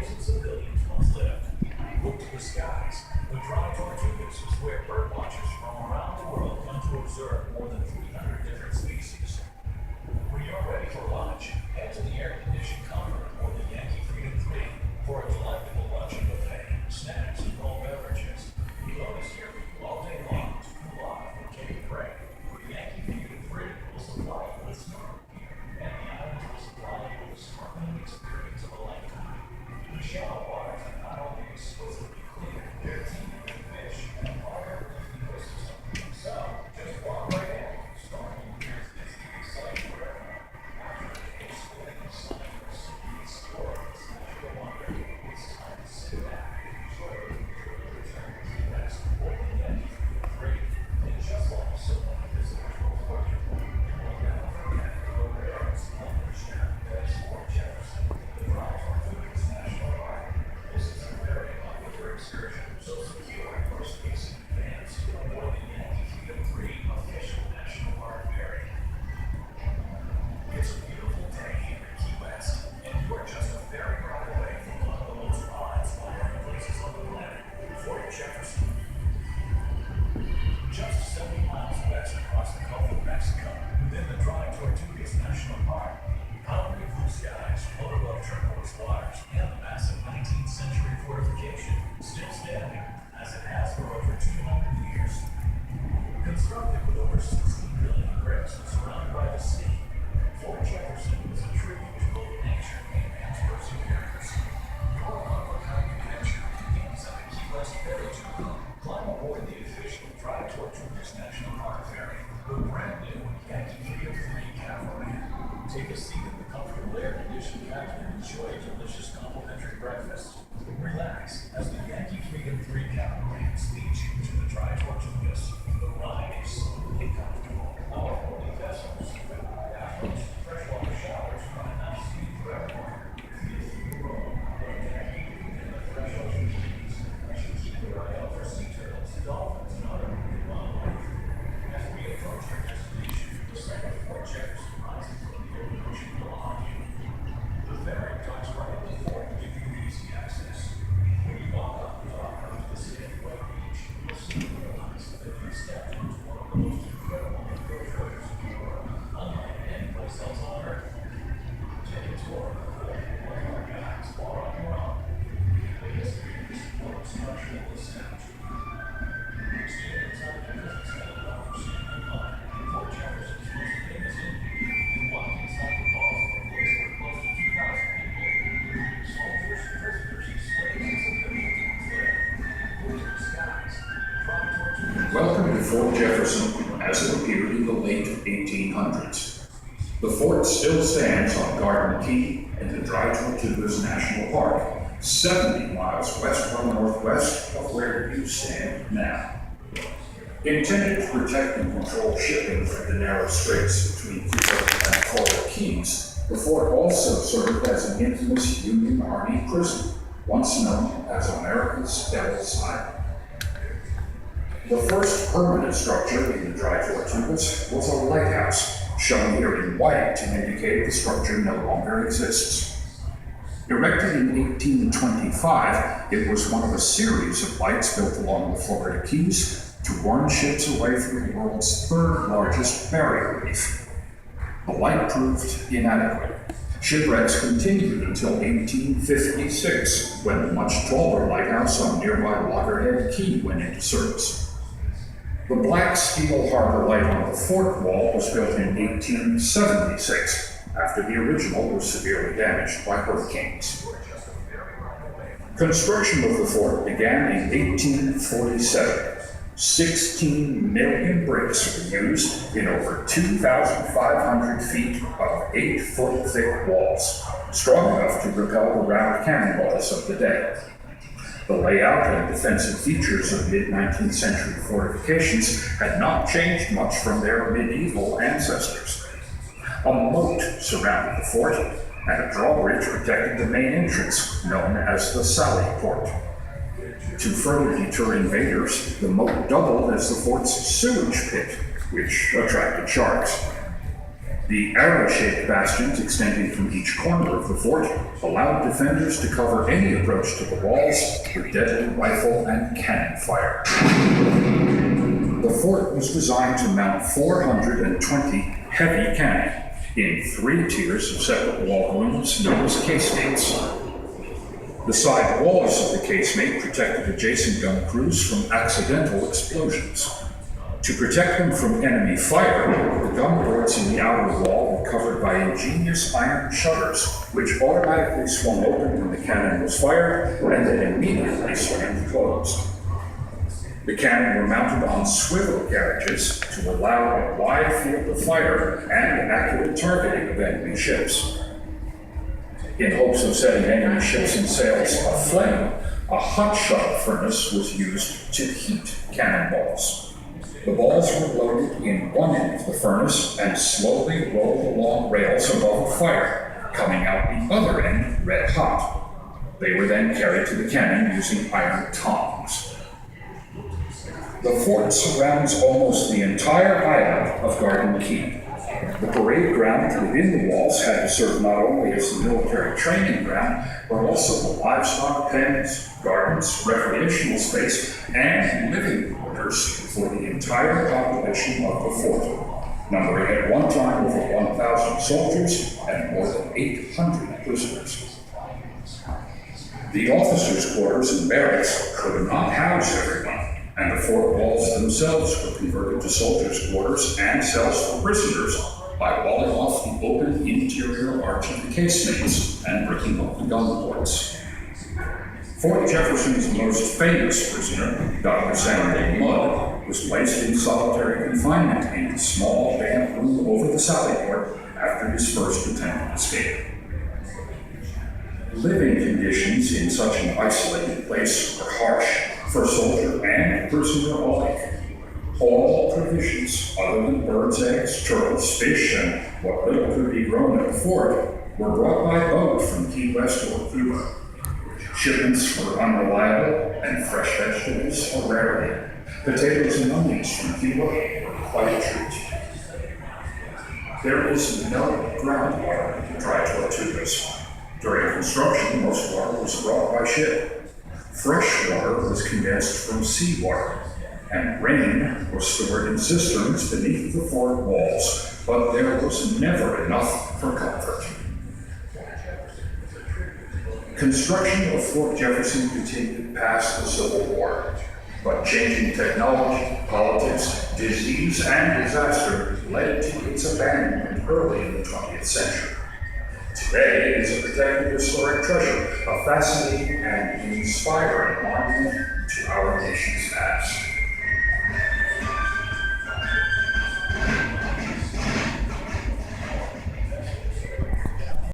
Civilians once lived. Look to the skies. The dry Tortugas is where bird watchers from around the world come to observe more than 300 different species. When you're ready for lunch, head to the air-conditioned comfort or the Yankee Freedom 3 for a delectable luncheon buffet, snacks, and cold beverages. Below is here for you all day long to cool off and take a break. The Yankee Freedom 3 will supply you with snorkel gear, and the islands will supply you with a snorkeling experience of a lifetime. The shallow waters are not only exquisitely clear, they're teeming with fish and water ecosystem. So, just walk right in. Snorkeling here is the exciting forever. After exploring the science, explore this natural wonder, it's time to sit back and enjoy the return to the West or the Yankee Freedom 3. And just like so many visitors will tell you, you will never forget the rare and splendid share that is Fort Jefferson, the dry Tortugas National Park. This is a very popular excursion, so secure your space in advance for the Yankee Freedom 3 official National Park ferry. It's a beautiful day here in Key West, and you are just a ferry ride away from one of the most awe-inspiring places on the planet, Fort Jefferson. Just 70 miles west across the Gulf of Mexico, within the dry Tortugas National Park, concrete blue skies float above turquoise waters, and the massive 19th century fortification still standing, as it has for over 200 years. Constructed with over 16 billion bricks and surrounded by the sea, Fort Jefferson is a tribute to both nature and man's perseverance. Your love of adventure begins at the Key West Ferry Terminal. Climb aboard the official Dry Tortugas National Park ferry, the brand new Yankee Freedom 3 catamaran. Take a seat in the comfortable air-conditioned cabin and enjoy a delicious complimentary breakfast. Relax as the Yankee Freedom 3 catamaran leads you to the Dry Tortugas. The ride is smooth and comfortable. Our 40 vessels, bathrooms, freshwater showers, and a nice view for everyone. If you roam on the Yankee in the fresh ocean breeze, you should keep your eye out for sea turtles, dolphins, and other marine wildlife. As we approach our destination, the sight of Fort Jefferson rises from the open ocean behind you. The ferry docks right at the fort to give you easy access. When you walk up the dock onto the sandy white beach, you'll soon realize that you've stepped into one of the most incredible natural treasures in the world, unlike any place else on Earth. Take a tour of the fort with our guides or on your own. The history of this fort is structural and sound. Stand inside the business at a large sandy lot, Fort Jefferson's most famous Indian, and walk inside the walls of a place where close to 2,000 people, including soldiers, prisoners, slaves, and civilians, once lived. Look to the skies. Dry Tortugas. Welcome to Fort Jefferson as it appeared in the late 1800s. The fort still stands on Garden Key in the Dry Tortugas National Park, 70 miles west-northwest of where you stand now. Intended to protect and control shipping through the narrow straits between Cuba and Florida Keys, the fort also served as an infamous Union Army prison, once known as America's Devil's Island. The first permanent structure in the Dry Tortugas was a lighthouse, shown here in white to indicate the structure no longer exists. Erected in 1825, it was one of a series of lights built along the Florida Keys to warn ships away from the world's third largest barrier reef. The light proved inadequate. Shipwrecks continued until 1856, when the much taller lighthouse on nearby Loggerhead Key went into service. The black steel harbor light on the fort wall was built in 1876, after the original was severely damaged by hurricanes. Construction of the fort began in 1847. 16 million bricks were used in over 2,500 feet of 8-foot thick walls, strong enough to repel the round cannonballs of the day. The layout and defensive features of mid-19th century fortifications had not changed much from their medieval ancestors. A moat surrounded the fort, and a drawbridge protected the main entrance, known as the Sally Port. To further deter invaders, the moat doubled as the fort's sewage pit, which attracted sharks. The arrow-shaped bastions extending from each corner of the fort allowed defenders to cover any approach to the walls with deadly rifle and cannon fire. The fort was designed to mount 420 heavy cannon in 3 tiers of separate wall rooms known as casemates. The side walls of the casemate protected adjacent gun crews from accidental explosions. To protect them from enemy fire, the gun boards in the outer wall were covered by ingenious iron shutters, which automatically swung open when the cannon was fired and then immediately slammed closed. The cannon were mounted on swivel carriages to allow a wide field of fire and accurate targeting of enemy ships. In hopes of setting enemy ships and sails aflame, a hot shot furnace was used to heat cannonballs. The balls were loaded in one end of the furnace and slowly rolled along rails above the fire, coming out the other end red hot. They were then carried to the cannon using iron tongs. The fort surrounds almost the entire island of Garden Key. The parade ground within the walls had to serve not only as the military training ground, but also the livestock pens, gardens, recreational space, and living quarters for the entire population of the fort, numbering at one time over 1,000 soldiers and more than 800 prisoners. The officers' quarters and barracks could not house everyone, and the fort walls themselves were converted to soldiers' quarters and cells for prisoners by walling off the open interior arch of the casemates and breaking up the gun ports. Fort Jefferson's most famous prisoner, Dr. Samuel Mudd, was placed in solitary confinement in a small damp room over the sally port after his first attempt at escape. Living conditions in such an isolated place were harsh for soldier and prisoner alike. All provisions, other than birds' eggs, turtles, fish, and what little could be grown at the fort, were brought by boat from Key West or Cuba. Shipments were unreliable, and fresh vegetables were rarity. Potatoes and onions from Cuba were quite a treat. There is no groundwater in dry Tortugas. During construction, most water was brought by ship. Fresh water was condensed from seawater, and rain was stored in cisterns beneath the fort walls, but there was never enough for comfort. Construction of Fort Jefferson continued past the Civil War, but changing technology, politics, disease, and disaster led to its abandonment early in the 20th century. Today, it is a protected historic treasure, a fascinating and inspiring monument to our nation's past.